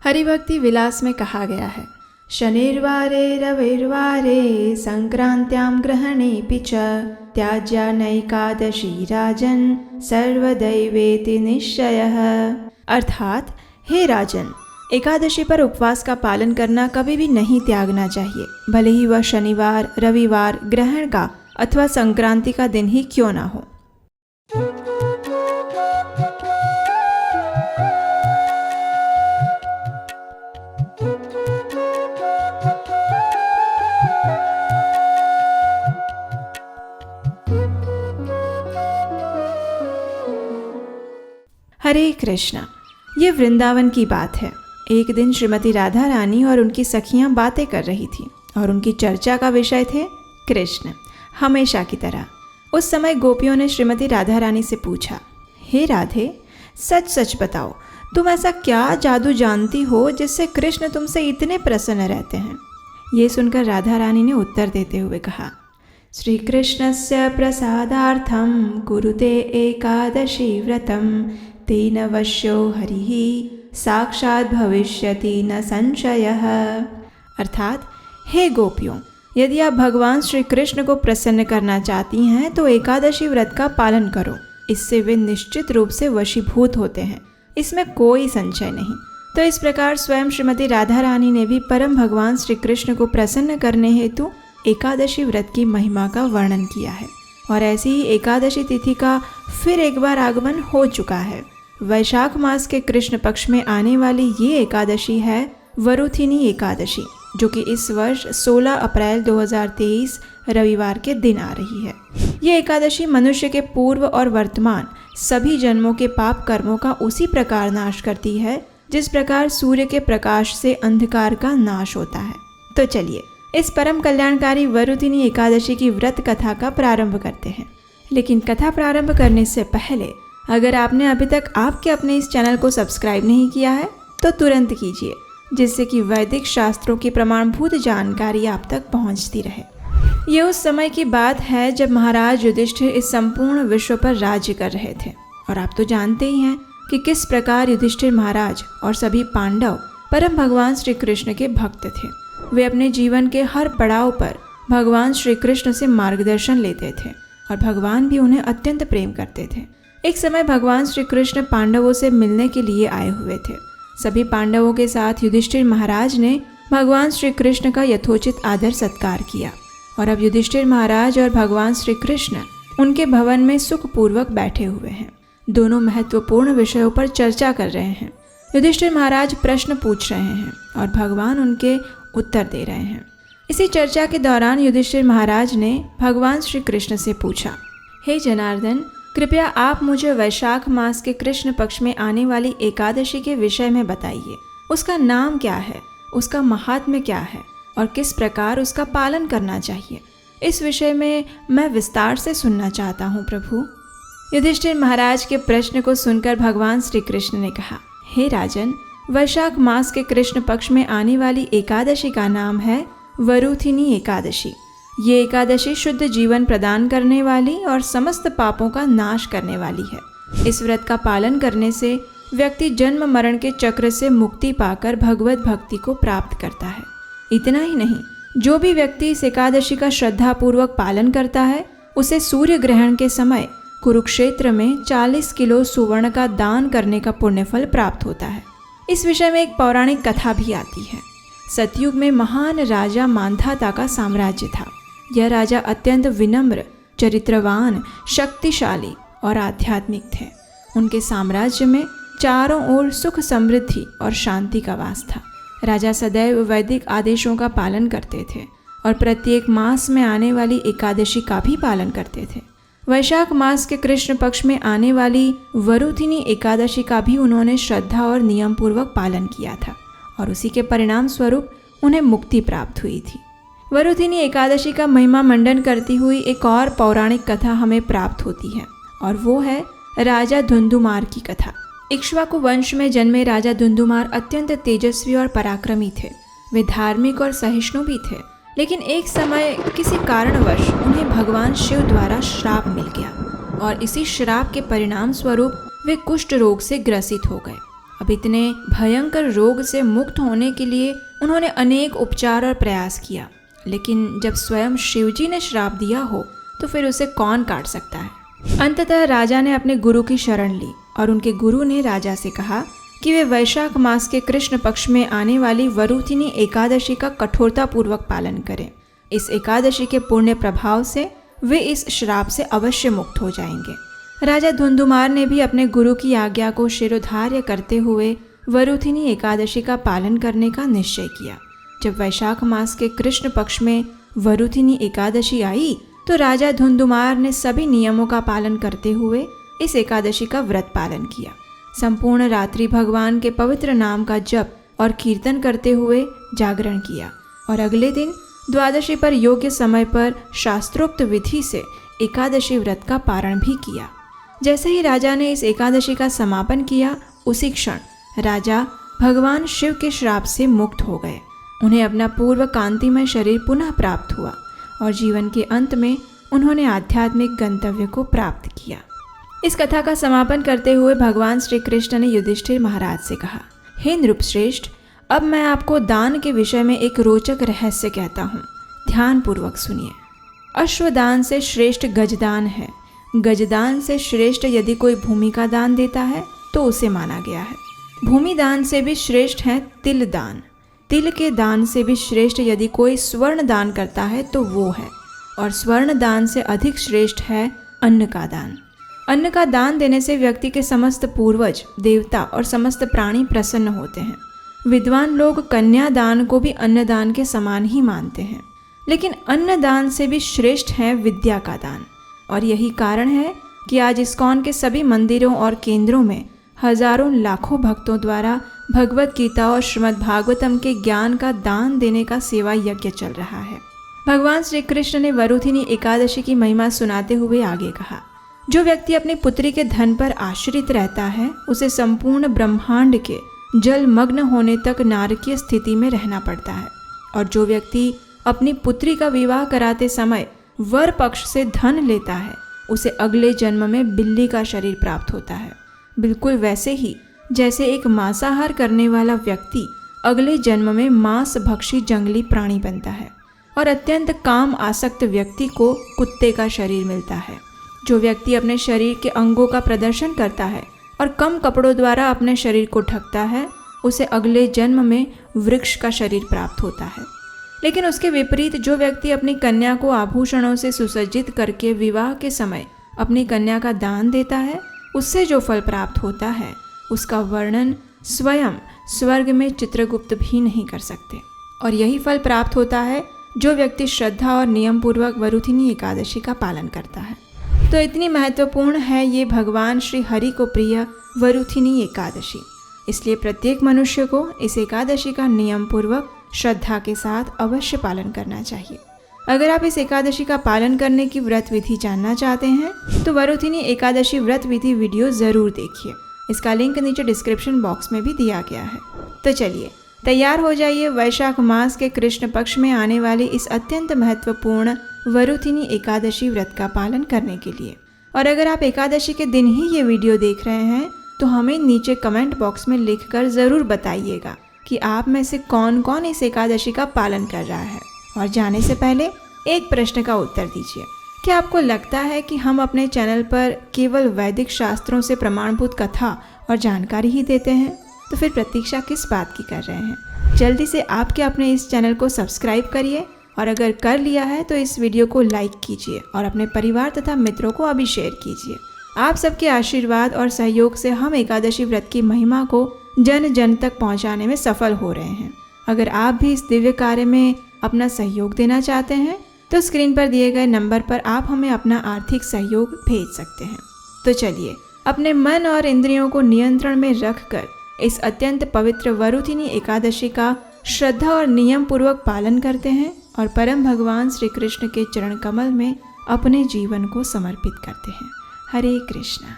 हरिभक्ति विलास में कहा गया है, शनिर्वारे रविर्वारे संक्रांत्यां ग्रहणेऽपि च त्याज्या नैकादशी राजन सर्वदैवेति निश्चयः। अर्थात हे राजन, एकादशी पर उपवास का पालन करना कभी भी नहीं त्यागना चाहिए, भले ही वह शनिवार, रविवार, ग्रहण का अथवा संक्रांति का दिन ही क्यों ना हो। हरे कृष्णा। ये वृंदावन की बात है। एक दिन श्रीमती राधा रानी और उनकी सखियां बातें कर रही थीं और उनकी चर्चा का विषय थे कृष्ण, हमेशा की तरह। उस समय गोपियों ने श्रीमती राधा रानी से पूछा, हे राधे, सच सच बताओ, तुम ऐसा क्या जादू जानती हो जिससे कृष्ण तुमसे इतने प्रसन्न रहते हैं? ये सुनकर राधा रानी ने उत्तर देते हुए कहा, श्री कृष्णस्य प्रसादार्थं कुरुते एकादशी व्रतं तेन वश्यो हरिः साक्षात् भविष्यति न संशयः। अर्थात, हे गोपियों, यदि आप भगवान श्री कृष्ण को प्रसन्न करना चाहती हैं तो एकादशी व्रत का पालन करो, इससे वे निश्चित रूप से वशीभूत होते हैं, इसमें कोई संशय नहीं। तो इस प्रकार स्वयं श्रीमती राधा रानी ने भी परम भगवान श्री कृष्ण को प्रसन्न करने हेतु एकादशी व्रत की महिमा का वर्णन किया है। और ऐसी ही एकादशी तिथि का फिर एक बार आगमन हो चुका है। वैशाख मास के कृष्ण पक्ष में आने वाली ये एकादशी है वरुथिनी एकादशी, जो कि इस वर्ष 16 अप्रैल 2023 रविवार के दिन आ रही है। ये एकादशी मनुष्य के पूर्व और वर्तमान सभी जन्मों के पाप कर्मों का उसी प्रकार नाश करती है जिस प्रकार सूर्य के प्रकाश से अंधकार का नाश होता है। तो चलिए इस परम कल्याणकारी वरुथिनी एकादशी की व्रत कथा का प्रारंभ करते हैं। लेकिन कथा प्रारंभ करने से पहले अगर आपने अभी तक आपके अपने इस चैनल को सब्सक्राइब नहीं किया है तो तुरंत कीजिए, जिससे कि वैदिक शास्त्रों की प्रमाणभूत जानकारी आप तक पहुंचती रहे। ये उस समय की बात है जब महाराज युधिष्ठिर इस संपूर्ण विश्व पर राज्य कर रहे थे। और आप तो जानते ही हैं कि किस प्रकार युधिष्ठिर महाराज और सभी पांडव परम भगवान श्री कृष्ण के भक्त थे। वे अपने जीवन के हर पड़ाव पर भगवान श्री कृष्ण से मार्गदर्शन लेते थे और भगवान भी उन्हें अत्यंत प्रेम करते थे। एक समय भगवान श्री कृष्ण पांडवों से मिलने के लिए आए हुए थे। सभी पांडवों के साथ युधिष्ठिर महाराज ने भगवान श्री कृष्ण का यथोचित आदर सत्कार किया और अब युधिष्ठिर महाराज और भगवान श्री कृष्ण उनके भवन में सुखपूर्वक बैठे हुए हैं। दोनों महत्वपूर्ण विषयों पर चर्चा कर रहे हैं। युधिष्ठिर महाराज प्रश्न पूछ रहे हैं और भगवान उनके उत्तर दे रहे हैं। इसी चर्चा के दौरान युधिष्ठिर महाराज ने भगवान श्री कृष्ण से पूछा, हे जनार्दन, कृपया आप मुझे वैशाख मास के कृष्ण पक्ष में आने वाली एकादशी के विषय में बताइए। उसका नाम क्या है, उसका महात्म्य क्या है और किस प्रकार उसका पालन करना चाहिए? इस विषय में मैं विस्तार से सुनना चाहता हूँ प्रभु। युधिष्ठिर महाराज के प्रश्न को सुनकर भगवान श्री कृष्ण ने कहा, हे राजन, वैशाख मास के कृष्ण पक्ष में आने वाली एकादशी का नाम है वरुथिनी एकादशी। ये एकादशी शुद्ध जीवन प्रदान करने वाली और समस्त पापों का नाश करने वाली है। इस व्रत का पालन करने से व्यक्ति जन्म मरण के चक्र से मुक्ति पाकर भगवत भक्ति को प्राप्त करता है। इतना ही नहीं, जो भी व्यक्ति इस एकादशी का श्रद्धापूर्वक पालन करता है उसे सूर्य ग्रहण के समय कुरुक्षेत्र में 40 किलो सुवर्ण का दान करने का पुण्यफल प्राप्त होता है। इस विषय में एक पौराणिक कथा भी आती है। सतयुग में महान राजा मांधाता का साम्राज्य था। यह राजा अत्यंत विनम्र, चरित्रवान, शक्तिशाली और आध्यात्मिक थे। उनके साम्राज्य में चारों ओर सुख समृद्धि और शांति का वास था। राजा सदैव वैदिक आदेशों का पालन करते थे और प्रत्येक मास में आने वाली एकादशी का भी पालन करते थे। वैशाख मास के कृष्ण पक्ष में आने वाली वरुथिनी एकादशी का भी उन्होंने श्रद्धा और नियम पूर्वक पालन किया था और उसी के परिणाम स्वरूप उन्हें मुक्ति प्राप्त हुई थी। वरुथिनी एकादशी का महिमा मंडन करती हुई एक और पौराणिक कथा हमें प्राप्त होती है और वो है राजा धुंधुमार की कथा। इक्ष्वाकु वंश में जन्मे राजा धुंधुमार अत्यंत तेजस्वी और पराक्रमी थे। वे धार्मिक और सहिष्णु भी थे, लेकिन एक समय किसी कारणवश उन्हें भगवान शिव द्वारा श्राप मिल गया और इसी श्राप के परिणाम स्वरूप वे कुष्ठ रोग से ग्रसित हो गए अब इतने भयंकर रोग से मुक्त होने के लिए उन्होंने अनेक उपचार और प्रयास किया, लेकिन जब स्वयं शिवजी ने श्राप दिया हो तो फिर उसे कौन काट सकता है। अंततः राजा ने अपने गुरु की शरण ली और उनके गुरु ने राजा से कहा कि वे वैशाख मास के कृष्ण पक्ष में आने वाली वरुथिनी एकादशी का कठोरतापूर्वक पालन करें। इस एकादशी के पुण्य प्रभाव से वे इस श्राप से अवश्य मुक्त हो जाएंगे। राजा धुंधुमार ने भी अपने गुरु की आज्ञा को शिरोधार्य करते हुए वरुथिनी एकादशी का पालन करने का निश्चय किया। जब वैशाख मास के कृष्ण पक्ष में वरुथिनी एकादशी आई तो राजा धुंधुमार ने सभी नियमों का पालन करते हुए इस एकादशी का व्रत पालन किया। संपूर्ण रात्रि भगवान के पवित्र नाम का जप और कीर्तन करते हुए जागरण किया और अगले दिन द्वादशी पर योग्य समय पर शास्त्रोक्त विधि से एकादशी व्रत का पारण भी किया। जैसे ही राजा ने इस एकादशी का समापन किया, उसी क्षण राजा भगवान शिव के श्राप से मुक्त हो गए। उन्हें अपना पूर्व कांतिमय शरीर पुनः प्राप्त हुआ और जीवन के अंत में उन्होंने आध्यात्मिक गंतव्य को प्राप्त किया। इस कथा का समापन करते हुए भगवान श्री कृष्ण ने युधिष्ठिर महाराज से कहा, हे नृपश्रेष्ठ, अब मैं आपको दान के विषय में एक रोचक रहस्य कहता हूँ, ध्यान पूर्वक सुनिए। अश्वदान से श्रेष्ठ गजदान है। गजदान से श्रेष्ठ यदि कोई भूमि का दान देता है तो उसे माना गया है। भूमि दान से भी श्रेष्ठ है तिल दान। तिल के दान से भी श्रेष्ठ यदि कोई स्वर्ण दान करता है तो वो है, और स्वर्ण दान से अधिक श्रेष्ठ है अन्न का दान। अन्न का दान देने से व्यक्ति के समस्त पूर्वज, देवता और समस्त प्राणी प्रसन्न होते हैं। विद्वान लोग कन्या दान को भी अन्नदान के समान ही मानते हैं, लेकिन अन्नदान से भी श्रेष्ठ है विद्या का दान। और यही कारण है कि आज इस्कॉन के सभी मंदिरों और केंद्रों में हजारों लाखों भक्तों द्वारा भगवत गीता और श्रीमद् भागवतम के ज्ञान का दान देने का सेवा यज्ञ चल रहा है। भगवान श्री कृष्ण ने वरुथिनी एकादशी की महिमा सुनाते हुए आगे कहा, जो व्यक्ति अपनी पुत्री के धन पर आश्रित रहता है उसे संपूर्ण ब्रह्मांड के जलमग्न होने तक नारकीय स्थिति में रहना पड़ता है, और जो व्यक्ति अपनी पुत्री का विवाह कराते समय वर पक्ष से धन लेता है उसे अगले जन्म में बिल्ली का शरीर प्राप्त होता है। बिल्कुल वैसे ही जैसे एक मांसाहार करने वाला व्यक्ति अगले जन्म में मांस भक्षी जंगली प्राणी बनता है, और अत्यंत काम आसक्त व्यक्ति को कुत्ते का शरीर मिलता है। जो व्यक्ति अपने शरीर के अंगों का प्रदर्शन करता है और कम कपड़ों द्वारा अपने शरीर को ढकता है उसे अगले जन्म में वृक्ष का शरीर प्राप्त होता है। लेकिन उसके विपरीत जो व्यक्ति अपनी कन्या को आभूषणों से सुसज्जित करके विवाह के समय अपनी कन्या का दान देता है उससे जो फल प्राप्त होता है उसका वर्णन स्वयं स्वर्ग में चित्रगुप्त भी नहीं कर सकते। और यही फल प्राप्त होता है जो व्यक्ति श्रद्धा और नियम पूर्वक वरुथिनी एकादशी का पालन करता है। तो इतनी महत्वपूर्ण है ये भगवान श्री हरि को प्रिय वरुथिनी एकादशी, इसलिए प्रत्येक मनुष्य को इस एकादशी का नियम पूर्वक श्रद्धा के साथ अवश्य पालन करना चाहिए। अगर आप इस एकादशी का पालन करने की व्रत विधि जानना चाहते हैं तो वरुथिनी एकादशी व्रत विधि वीडियो ज़रूर देखिए। इसका लिंक नीचे डिस्क्रिप्शन बॉक्स में भी दिया गया है। तो चलिए तैयार हो जाइए वैशाख मास के कृष्ण पक्ष में आने वाली इस अत्यंत महत्वपूर्ण वरुथिनी एकादशी व्रत का पालन करने के लिए। और अगर आप एकादशी के दिन ही ये वीडियो देख रहे हैं तो हमें नीचे कमेंट बॉक्स में लिखकर ज़रूर बताइएगा कि आप में से कौन कौन इस एकादशी का पालन कर रहा है। और जाने से पहले एक प्रश्न का उत्तर दीजिए, क्या आपको लगता है कि हम अपने चैनल पर केवल वैदिक शास्त्रों से प्रमाणभूत कथा और जानकारी ही देते हैं? तो फिर प्रतीक्षा किस बात की कर रहे हैं? जल्दी से आपके अपने इस चैनल को सब्सक्राइब करिए, और अगर कर लिया है तो इस वीडियो को लाइक कीजिए और अपने परिवार तथा मित्रों को अभी शेयर कीजिए। आप सबके आशीर्वाद और सहयोग से हम एकादशी व्रत की महिमा को जन जन तक पहुंचाने में सफल हो रहे हैं। अगर आप भी इस दिव्य कार्य में अपना सहयोग देना चाहते हैं तो स्क्रीन पर दिए गए नंबर पर आप हमें अपना आर्थिक सहयोग भेज सकते हैं। तो चलिए अपने मन और इंद्रियों को नियंत्रण में रखकर इस अत्यंत पवित्र वरुथिनी एकादशी का श्रद्धा और नियम पूर्वक पालन करते हैं और परम भगवान श्री कृष्ण के चरण कमल में अपने जीवन को समर्पित करते हैं। हरे कृष्णा।